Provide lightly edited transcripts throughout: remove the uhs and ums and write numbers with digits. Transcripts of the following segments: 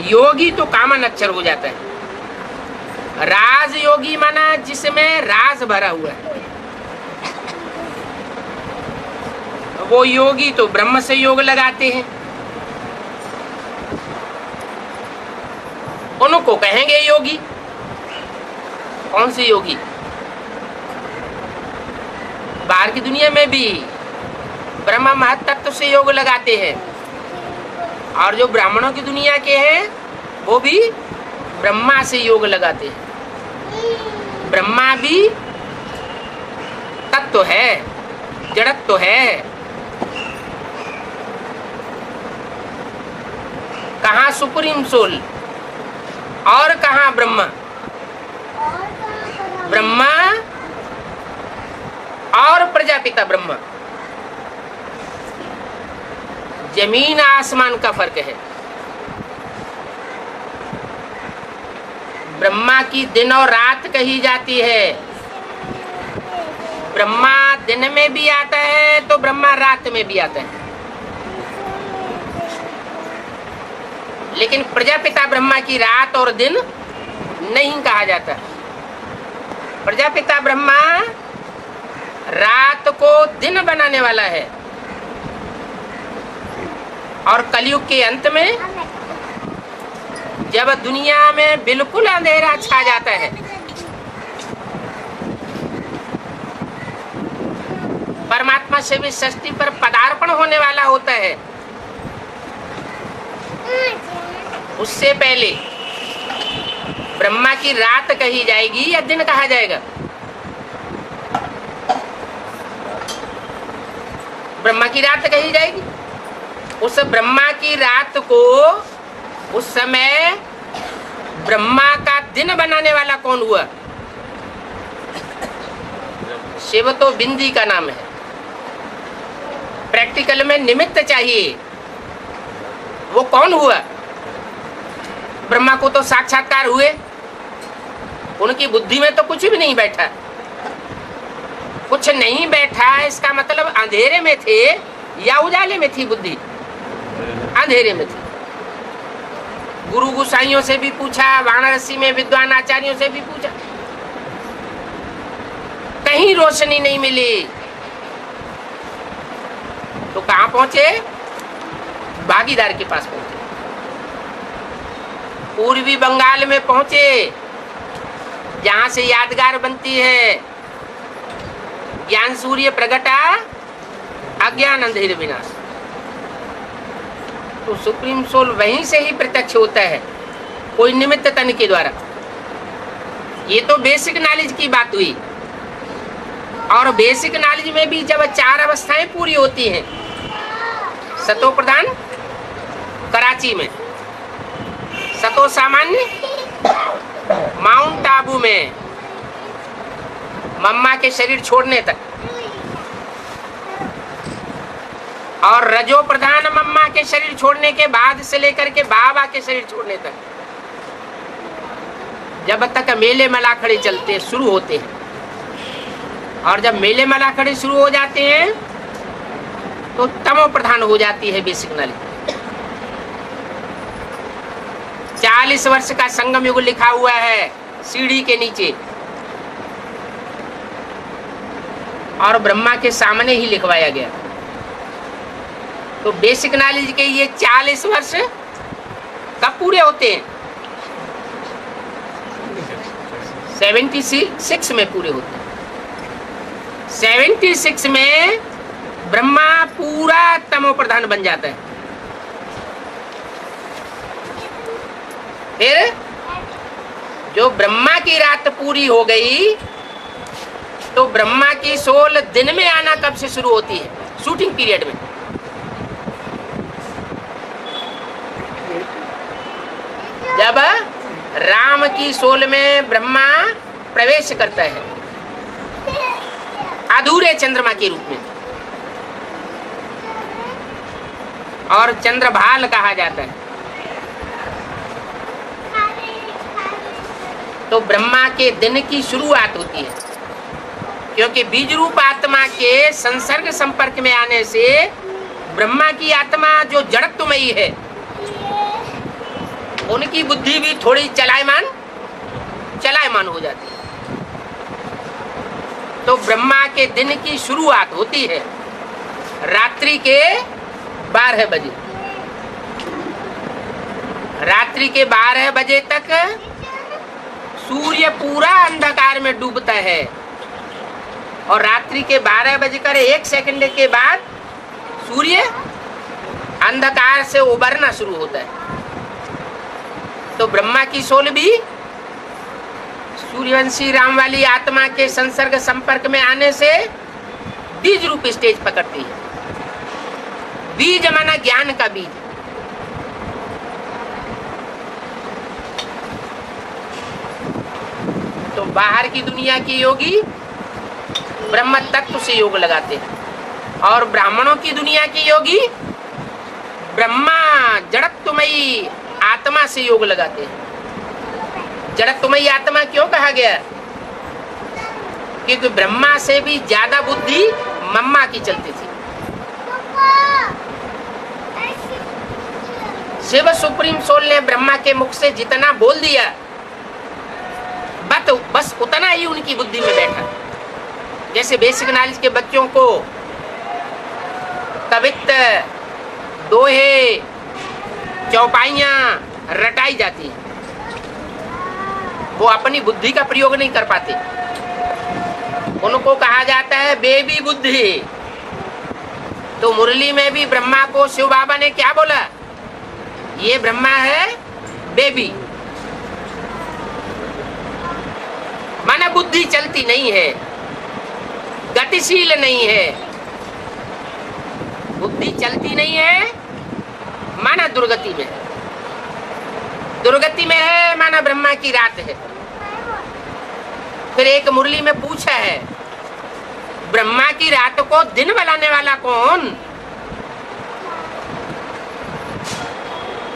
योगी तो कामन अक्षर हो जाता है। राज योगी माना जिसमें राज भरा हुआ है, वो योगी तो ब्रह्म से योग लगाते हैं, उनको कहेंगे योगी। कौन से योगी? बाहर की दुनिया में भी ब्रह्म महत्तत्व से योग लगाते हैं, और जो ब्राह्मणों की दुनिया के हैं वो भी ब्रह्मा से योग लगाते हैं। ब्रह्मा भी तत्व है, जड़त्व तो है। कहाँ सुप्रीम सोल और कहाँ ब्रह्मा? ब्रह्मा और प्रजापिता ब्रह्मा, जमीन आसमान का फर्क है। ब्रह्मा की दिन और रात कही जाती है। ब्रह्मा दिन में भी आता है तो ब्रह्मा रात में भी आता है, लेकिन प्रजापिता ब्रह्मा की रात और दिन नहीं कहा जाता। प्रजापिता ब्रह्मा रात को दिन बनाने वाला है, और कलयुग के अंत में जब दुनिया में बिल्कुल अंधेरा छा जाता है, परमात्मा से भी सृष्टि पर पदार्पण होने वाला होता है, उससे पहले ब्रह्मा की रात कही जाएगी या दिन कहा जाएगा? ब्रह्मा की रात कही जाएगी। उस ब्रह्मा की रात को उस समय ब्रह्मा का दिन बनाने वाला कौन हुआ? शिव तो बिंदी का नाम है। प्रैक्टिकल में निमित्त चाहिए, वो कौन हुआ? ब्रह्मा को तो साक्षात्कार हुए, उनकी बुद्धि में तो कुछ भी नहीं बैठा। कुछ नहीं बैठा इसका मतलब अंधेरे में थे या उजाले में थी बुद्धि? अंधेरे में थी। गुरु गुसाइयों से भी पूछा, वाराणसी में विद्वान आचार्यों से भी पूछा, कहीं रोशनी नहीं मिली। तो कहां पहुंचे? भागीदार के पास पहुंचे, पूर्वी बंगाल में पहुंचे, जहां से यादगार बनती है ज्ञान सूर्य प्रगटा अज्ञान अंधेर विनाश। तो सुप्रीम सोल वहीं से ही प्रत्यक्ष होता है, कोई निमित्त तन के द्वारा। ये तो बेसिक नॉलेज की बात हुई, और बेसिक नॉलेज में भी जब 4 अवस्थाएं पूरी होती हैं, सतो प्रधान कराची में, सतो सामान्य माउंट आबू में, मम्मा के शरीर छोड़ने तक, और रजो प्रधान मम्मा के शरीर छोड़ने के बाद से लेकर के बाबा के शरीर छोड़ने तक, जब तक मेले मलाखड़े चलते शुरू होते हैं। और जब मेले मलाखड़े शुरू हो जाते हैं तो तमो प्रधान हो जाती है बेसिक नॉलेज। 40 वर्ष का संगम युग लिखा हुआ है सीढ़ी के नीचे, और ब्रह्मा के सामने ही लिखवाया गया। तो बेसिक नॉलेज के ये 40 वर्ष कब पूरे होते हैं? 76 में पूरे होते हैं। 76 में ब्रह्मा पूरा तमो प्रधान बन जाता है। फिर जो ब्रह्मा की रात पूरी हो गई तो ब्रह्मा की सोल दिन में आना कब से शुरू होती है? शूटिंग पीरियड में। जब राम की सोल में ब्रह्मा प्रवेश करता है अधूरे चंद्रमा के रूप में, और चंद्रभाल कहा जाता है। तो ब्रह्मा के दिन की शुरुआत होती है, क्योंकि बीज रूप आत्मा के संसर्ग संपर्क में आने से ब्रह्मा की आत्मा जो जड़त्वमयी है उनकी बुद्धि भी थोड़ी चलायमान हो जाती है। तो ब्रह्मा के दिन की शुरुआत होती है रात्रि के 12 बजे। रात्रि के 12 बजे तक सूर्य पूरा अंधकार में डूबता है और रात्रि के 12 बजकर 1 सेकंड के बाद सूर्य अंधकार से उबरना शुरू होता है। तो ब्रह्मा की सोल भी सूर्यवंशी राम वाली आत्मा के संसर्ग संपर्क में आने से बीज रूप स्टेज पकड़ती है। बीज माना ज्ञान का बीज। तो बाहर की दुनिया के योगी ब्रह्म तत्व से योग लगाते हैं और ब्राह्मणों की दुनिया के योगी ब्रह्मा जड़त्वमयी आत्मा से योग लगाते हैं। जड़त्वमयी आत्मा क्यों कहा गया? क्योंकि ब्रह्मा से भी ज्यादा बुद्धि मम्मा की चलती थी। शिव सुप्रीम सोल ने ब्रह्मा के मुख से जितना बोल दिया बस उतना ही उनकी बुद्धि में बैठा। जैसे बेसिक नॉलेज के बच्चों को कवित्त, दोहे, चौपाइयां रटाई जाती हैं, वो अपनी बुद्धि का प्रयोग नहीं कर पाते। उनको कहा जाता है बेबी बुद्धि। तो मुरली में भी ब्रह्मा को शिव बाबा ने क्या बोला? ये ब्रह्मा है बेबी। माना बुद्धि चलती नहीं है, गतिशील नहीं है। बुद्धि चलती नहीं है माना दुर्गति में। दुर्गति में है माना ब्रह्मा की रात है। फिर एक मुरली में पूछा है ब्रह्मा की रात को दिन बनाने वाला कौन?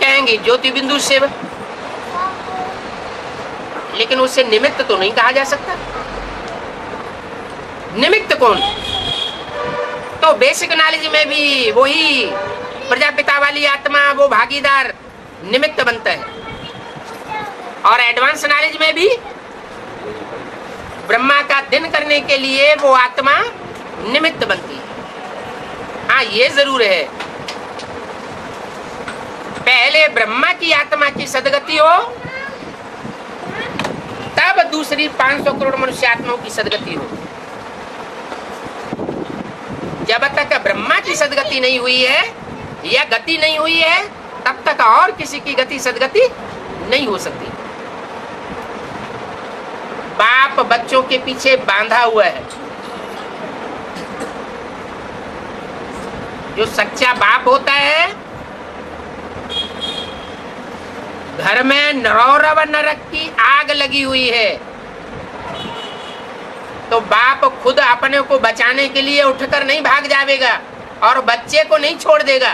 कहेंगे ज्योति बिंदु शिव। लेकिन उसे निमित्त तो नहीं कहा जा सकता। निमित्त कौन? तो बेसिक नॉलेज में भी वही प्रजापिता वाली आत्मा, वो भागीदार निमित्त बनता है। और एडवांस नॉलेज में भी ब्रह्मा का दिन करने के लिए वो आत्मा निमित्त बनती है। हाँ, ये जरूर है पहले ब्रह्मा की आत्मा की सदगति हो, तब दूसरी 500 करोड़ मनुष्य आत्माओं की सदगति हो। जब तक ब्रह्मा की सदगति नहीं हुई है या गति नहीं हुई है, तब तक और किसी की गति सदगति नहीं हो सकती। बाप बच्चों के पीछे बांधा हुआ है। जो सच्चा बाप होता है, घर में नरौरव नरक की आग लगी हुई है, तो बाप खुद अपने को बचाने के लिए उठकर नहीं भाग जाएगा और बच्चे को नहीं छोड़ देगा।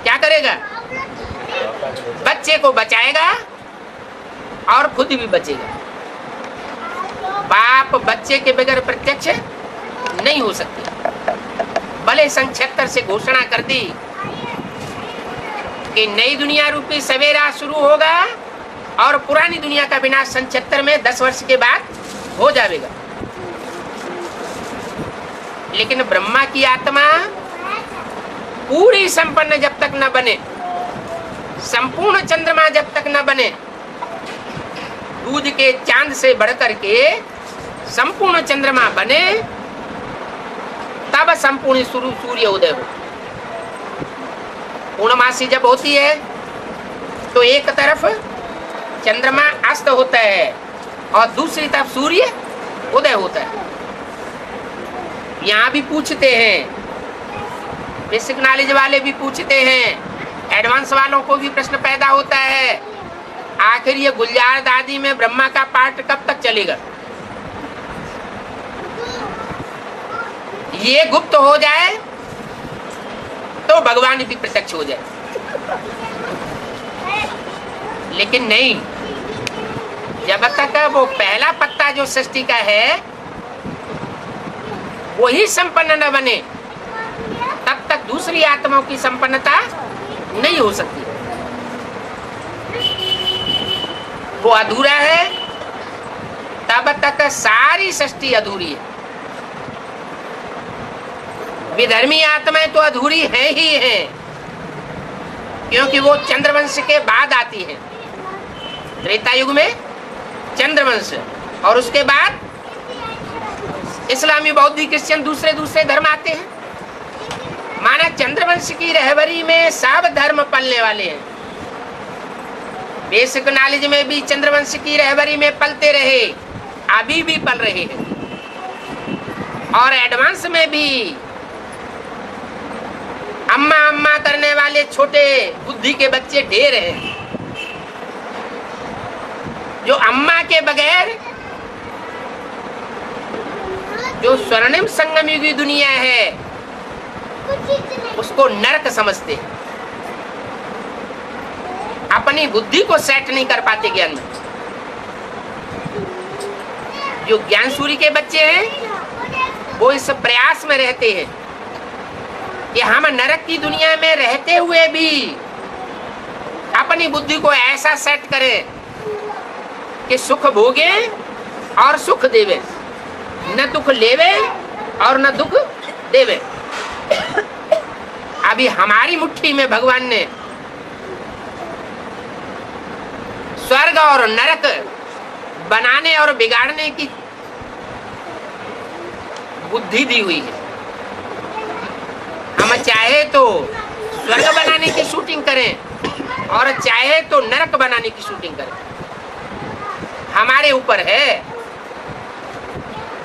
क्या करेगा? बच्चे को बचाएगा और खुद भी बचेगा। बाप बच्चे के बगैर प्रत्यक्ष नहीं हो सकती। भले सन 76 से घोषणा कर दी कि नई दुनिया रूपी सवेरा शुरू होगा और पुरानी दुनिया का विनाश सन 76 में 10 वर्ष के बाद हो जाएगा। लेकिन ब्रह्मा की आत्मा पूरी संपन्न जब तक न बने, संपूर्ण चंद्रमा जब तक न बने, दूध के चांद से बढ़कर के संपूर्ण चंद्रमा बने, तब संपूर्ण सूर्य उदय हो। पूर्णमासी जब होती है तो एक तरफ चंद्रमा अस्त होता है और दूसरी तरफ सूर्य उदय होता है। यहाँ भी पूछते हैं, बेसिक नॉलेज वाले भी पूछते हैं, एडवांस वालों को भी प्रश्न पैदा होता है, आखिर ये गुलजार दादी में ब्रह्मा का पाठ कब तक चलेगा? ये गुप्त हो जाए तो भगवान भी प्रत्यक्ष हो जाए। लेकिन नहीं, जब तक वो पहला पत्ता जो सृष्टि का है वही संपन्न न बने, तब तक दूसरी आत्माओं की संपन्नता नहीं हो सकती। वो अधूरा है, तब तक सारी सृष्टि अधूरी है। विधर्मी आत्माएं तो अधूरी है ही है, क्योंकि वो चंद्रवंश के बाद आती है। त्रेता युग में चंद्रवंश, और उसके बाद इस्लामी, बौद्धिक, क्रिश्चियन, दूसरे दूसरे धर्म आते हैं। माना चंद्रवंश की रहबरी में सब धर्म पलने वाले हैं। बेसिक नॉलेज में भी चंद्रवंश की रहबरी में पलते रहे, अभी भी पल रहे हैं। और एडवांस में भी अम्मा अम्मा करने वाले छोटे बुद्धि के बच्चे ढेर हैं, जो अम्मा के बगैर जो स्वर्णिम संगम युगी दुनिया है उसको नरक समझते हैं। अपनी बुद्धि को सेट नहीं कर पाते ज्ञान में। जो ज्ञान सूर्य के बच्चे हैं वो इस प्रयास में रहते हैं कि हम नरक की दुनिया में रहते हुए भी अपनी बुद्धि को ऐसा सेट करें कि सुख भोगे और सुख देवे, न दुख लेवे और न दुख देवे। अभी हमारी मुट्ठी में भगवान ने स्वर्ग और नरक बनाने और बिगाड़ने की बुद्धि दी हुई है। हम चाहे तो स्वर्ग बनाने की शूटिंग करें और चाहे तो नरक बनाने की शूटिंग करें, हमारे ऊपर है।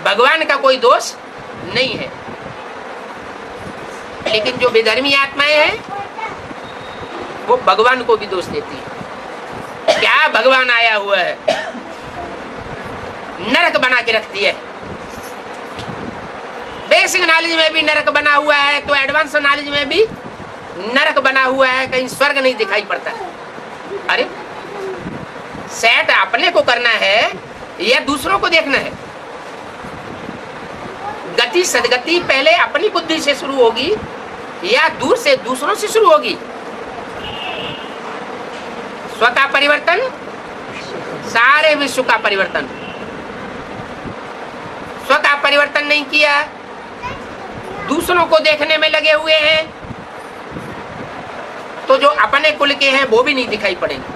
भगवान का कोई दोष नहीं है। लेकिन जो विधर्मी आत्माएं हैं वो भगवान को भी दोष देती है। क्या भगवान आया हुआ है, नरक बना के रख दिया। बेसिक नॉलेज में भी नरक बना हुआ है, तो एडवांस नॉलेज में भी नरक बना हुआ है, कहीं स्वर्ग नहीं दिखाई पड़ता। अरे सेट अपने को करना है या दूसरों को देखना है? गति सदगति पहले अपनी बुद्धि से शुरू होगी या दूर से दूसरों से शुरू होगी? स्व का परिवर्तन सारे विश्व का परिवर्तन। स्व का परिवर्तन नहीं किया, दूसरों को देखने में लगे हुए हैं, तो जो अपने कुल के हैं वो भी नहीं दिखाई पड़ेंगे।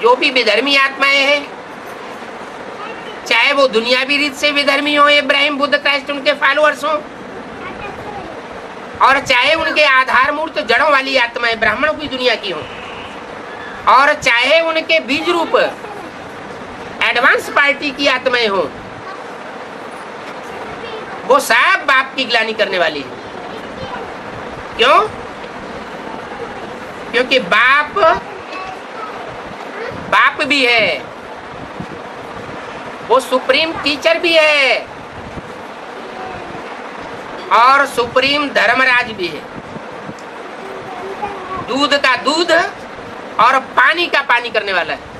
जो भी विधर्मी आत्माएं हैं, चाहे वो दुनियावी रीत से विधर्मी हो, इब्राहिम, बुद्ध, क्राइस्ट, उनके फॉलोअर्स हो, और चाहे उनके आधार मूर्त जड़ों वाली आत्माएं ब्राह्मणों की दुनिया की हो, और चाहे उनके बीज रूप एडवांस पार्टी की आत्माएं हो, वो सब बाप की ग्लानि करने वाली है। क्यों? क्योंकि बाप भी है, वो सुप्रीम टीचर भी है और सुप्रीम धर्मराज भी है। दूध का दूध और पानी का पानी करने वाला है।